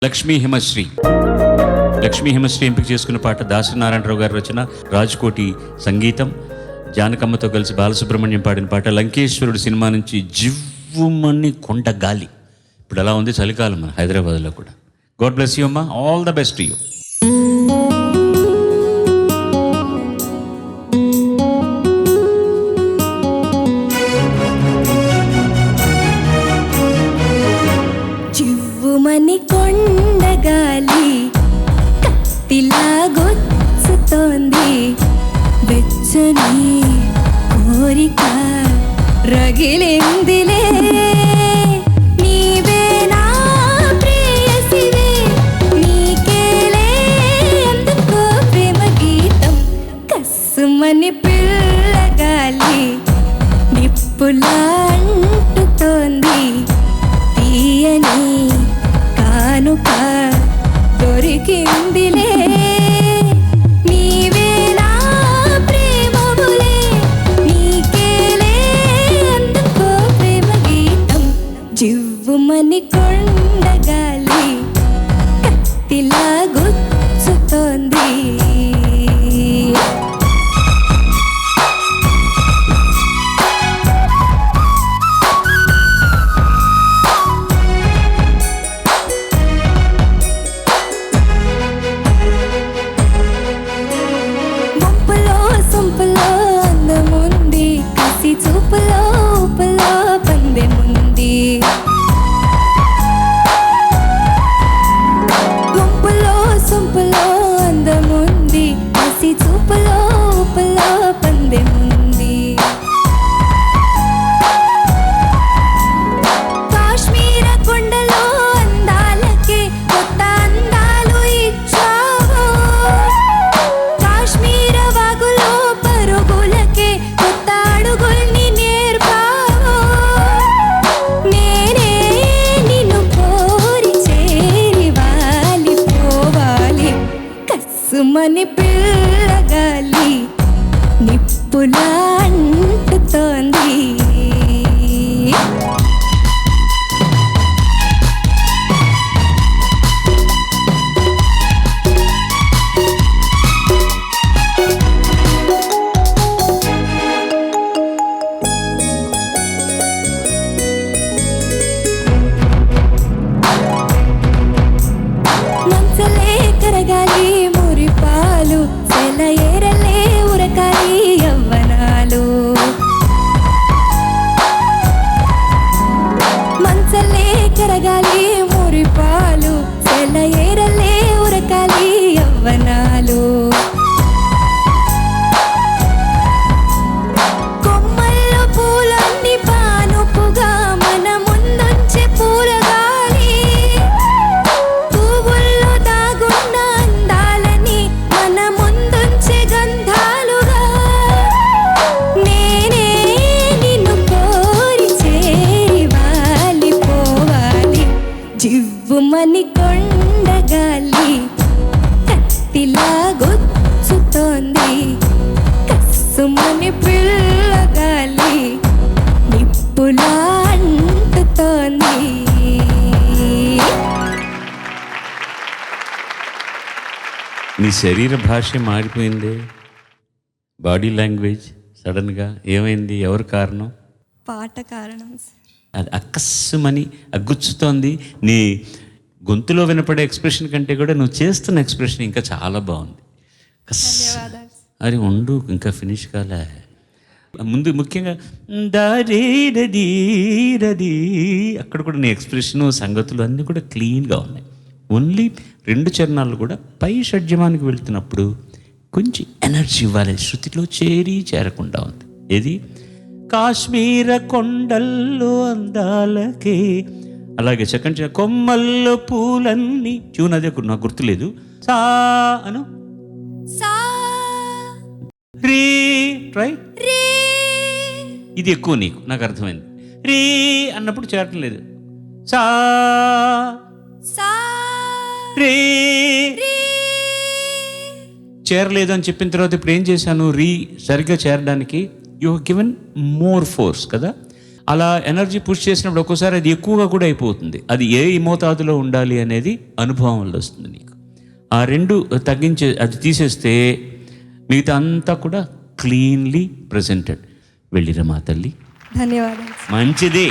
లక్ష్మీ హిమశ్రీ ఎంపిక చేసుకున్న పాట దాసనారాయణరావు గారి రచన, రాజ్కోటి సంగీతం, జానకమ్మతో కలిసి బాలసుబ్రహ్మణ్యం పాడిన పాట. లంకేశ్వరుడు సినిమా నుంచి జివ్వుమని కొండ గాలి. ఇప్పుడు అలా ఉంది చలికాలం మన హైదరాబాద్లో కూడా. గాడ్ బ్లెస్ యూ అమ్మా, all the best to you. చివ్వుమని కొండగాలి కత్తిలా గొచ్చుతోంది, వెచ్చని కోరిక రగిలిందిలే. నీవే నా ప్రేయసివే, నీకేలే అందుకో ప్రేమ గీతం. కస్సుమని పిల్లగాలి నిప్పులా అంటుతోంది, తీయని కానుక దొరికిందిలే. నీవే నా ప్రేమములే, నీకేలే అందుకో ప్రేమ గీతం. జివ్వుమని కొండగాలి కత్తిలా గుచ్చుతోంది. సొంపులో అందముంది, కసి చూపులో ఊపులో పందెముంది. గుంపులో సొంపులో అందముంది, కసి చూపులో ఊపులో పందెముంది. కాశ్మీర కొండలో అందాలకే కొత్త అందాలు ఇచ్చావు, కాశ్మీర వాగులో పరుగులకే కొత్త అడుగుల్ని నేర్పావు. నేనే నిన్ను కోరి చేరి వాలిపోవాలి, కస్సుమని పిల్లగాలి నిప్పులా అంటుతోంది. మంచలే కరగాలి మురిపాలు, సెలయేరలే ఉరకాలి యవ్వనాలు. మంచలే కరగాలి మురిపాలు, సెలయేరలే ఉరకాలి యవ్వనాలు. కొమ్మల్లో పూలన్నీ పానుపుగా మన ముందుంచే పూలగాలి, పువ్వుల్లో దాగున్న అందాలని మన ముందుంచే గంధాలుగా. నేనే నిన్ను కోరి చేరి వాలిపోవాలి, జివ్వుమని కొండగాలి కత్తిలా గొచ్చుతోంది. కస్సుమని పిల్లగాలి నిప్పులా అంటుతోంది. నీ శరీర భాష మారిపోయింది, బాడీ లాంగ్వేజ్ సడన్గా ఏమైంది? ఎవరు కారణం? పాట కారణం సార్. అది అక్కస్సుమని అగ్గుచ్చుతోంది. నీ గొంతులో వినపడే ఎక్స్ప్రెషన్ కంటే కూడా నువ్వు చేస్తున్న ఎక్స్ప్రెషన్ ఇంకా చాలా బాగుంది. ధన్యవాదాలు. అది ఉండు, ఇంకా ఫినిష్ కాలే. ముందు ముఖ్యంగా దారేరది అక్కడ కూడా నీ ఎక్స్ప్రెషను సంగతులు అన్నీ కూడా క్లీన్గా ఉన్నాయి. ఓన్లీ 2 చరణాలు కూడా పై షడ్జమానికి వెళ్తున్నప్పుడు కొంచెం ఎనర్జీ ఇవ్వాలి, శృతిలో చేరకుండా ఉంది. ఏది? కాశ్మీర కొండల్లో అందాలకే. అలాగే సెకండ్ కొమ్మల్లో పూలన్నీ ట్యూన్ అదే నాకు గుర్తులేదు. సా అను సా రీ ట్రై, రే ఇది ఎక్కువ నీకు, నాకు అర్థమైంది. రీ అన్నప్పుడు చేరటం లేదు. సా సా రే రే. చేరలేదు అని చెప్పిన తర్వాత ఇప్పుడు ఏం చేశాను? సరిగ్గా చేరడానికి యూ గివెన్ మోర్ ఫోర్స్ కదా. అలా ఎనర్జీ పుష్ చేసినప్పుడు ఒక్కోసారి అది ఎక్కువగా కూడా అయిపోతుంది. అది ఏ మోతాదులో ఉండాలి అనేది అనుభవం వల్ల వస్తుంది నీకు. ఆ రెండు తగ్గించే అది తీసేస్తే మిగతా అంతా కూడా క్లీన్లీ ప్రజెంటెడ్. వెళ్ళిరా మా తల్లి. ధన్యవాదాలు. మంచిది.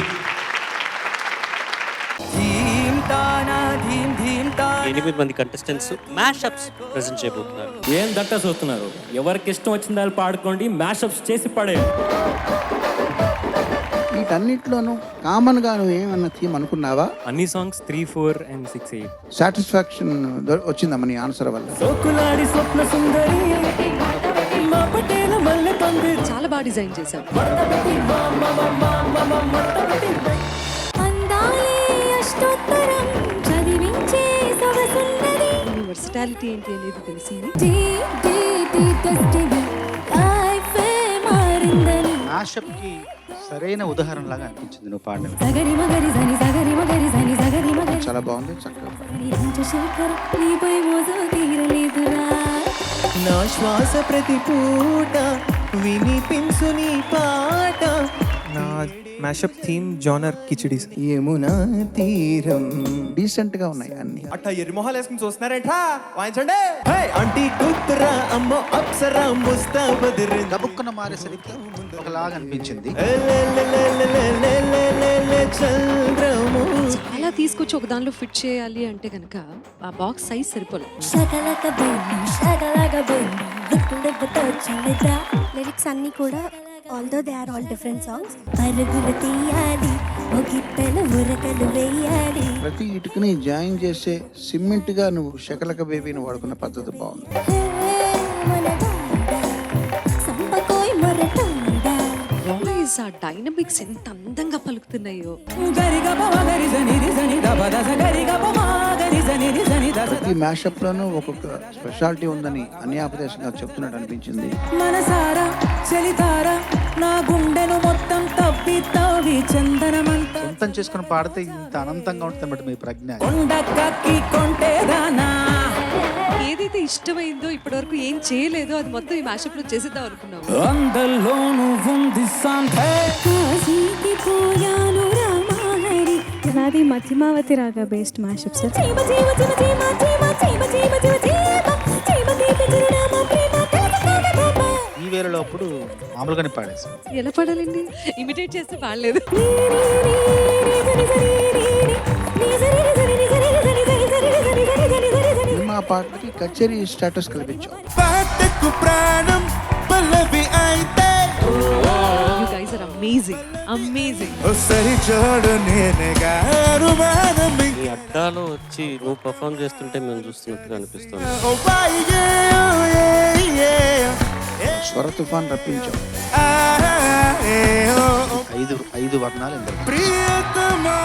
8 మంది కంటెస్టెంట్స్ మ్యాషప్స్ ప్రెజెంట్ చేయబోతున్నారు. ఏం దట్ట చూస్తున్నారు? ఎవరికి ఇష్టం వచ్చిన వాళ్ళు పాడుకోండి, మ్యాషప్స్ చేసి పడేయండి. వీటన్నిటిలోనూ కామన్ గా నువ్వు ఏమన్నా థీమ్ అనుకున్నావా? అన్ని సాంగ్స్ 3, 4 and 6, 8. సాటిస్ఫాక్షన్ వచ్చిందమ్మా నీ ఆన్సర్ వల్ల? సోకులాడి స్వప్న సుందరి మా పటేల మల్లె పంది. చాలా బాగా డిజైన్ చేశాం. అందాలే అష్టోత్తరం చదివించే సొగసున్నది. మీ వర్సిటాలిటీ ఏంటి అనేది తెలిసింది. మ్యాషప్ కి సరైన ఉదాహరణ లాగా అనిపించింది నువ్వు పాడినవి. సగరి మగరి జని సగరి మగరి జని సగరి మగరి చాలా బాగుంది, చక్కగా. రాజశేఖర్ నీపై మోజు తీరలేదురా. నా శ్వాస ప్రతి పూట వినిపించు నీ పాట. నా mashup theme genre khichdi. Yamuna తీరం. డీసెంట్ గా ఉన్నాయి అన్ని. అట్ట ఎర్రి మొహాలు వేసుకుని చూస్తున్నారేంటా? వాయించండి. ఆంటీ కూతురా అమ్మో అప్సరా ముస్తాబదిరి. గబుక్కున మారేసరికి ఒకలాగా అనిపించింది. చంద్రము. చాలా తీసుకొచ్చి ఒక దానిలో ఫిట్ చేయాలి అంటే కనుక ఆ బాక్స్ సైజ్ సరిపోలేదు. షగలక బేబీ షగలక బేబీ గుట్టుడబ్బతో చిన్నదా. లిరిక్స్ అన్నీ కూడా although they are all different songs. పరుగులు తీయాలి ఒగిట్టలు ఉరకలు వేయాలి. ప్రతి ఇటుకని జాయిన్ చేసే సిమెంట్ గా నువ్వు శకలక బేబీని వాడుకున్న పద్ధతి బాగుంది. సంపకోయ్ మొరటాడా. వాయిస్ ఆ డైనమిక్స్ ఎంత అందంగా పలుకుతున్నాయో. ప్రతి మ్యాషప్ లోనూ ఒక్కొక్క స్పెషాలిటీ ఉందని అన్యాపదేశంగా చెప్తున్నట్టు అనిపించింది. మనసారా చలితారా నా గుండెను మొత్తం తవ్వి తవ్వి చందనమంత సొంతం చేసుకుని పాడితే ఇంత అనంతంగా ఉంటుంది అన్నమాట మీ ప్రజ్ఞ. కొండకి కొంటేదానా. ఏదైతే ఇష్టమైందో ఇప్పటివరకు ఏం చేయలేదో అది మొత్తం ఈ మ్యాషప్ లో చేసేద్దాం అనుకున్నాము. అందరిలోనూ ఉంది సాంతే. కాశీకి పోయాను రామహరి. నాది మధ్యమావతి రాగా బేస్డ్ మ్యాషప్ సార్. చీమ చీమ చీమ చీమ చీమ చీమ చీమ చీమ చీమ తీపి చిరునామ ప్రేమ కలకలకలకల. ఈ వేళలో అప్పుడు మామూలుగానే పాడేసాం. ఎలా పడాలండి? ఇమిటేట్ చేస్తే పాడలేదు. సినిమా పాటకి కచేరీ స్టేటస్ కల్పించావు. పాటకు ప్రాణం పల్లవి అయితే You guys are amazing. Amazing. సరి చూడు నేనేగా రుమానమి. ఈ అడ్డాలో వచ్చి నువ్వు పర్ఫామ్ చేస్తుంటే మేము చూస్తున్నట్టుగా అనిపిస్తుంది. ఓ బాయే స్వర తుఫాన్ రప్పించావు. ఐదు వర్ణాలు ఇందులో. ప్రియతమా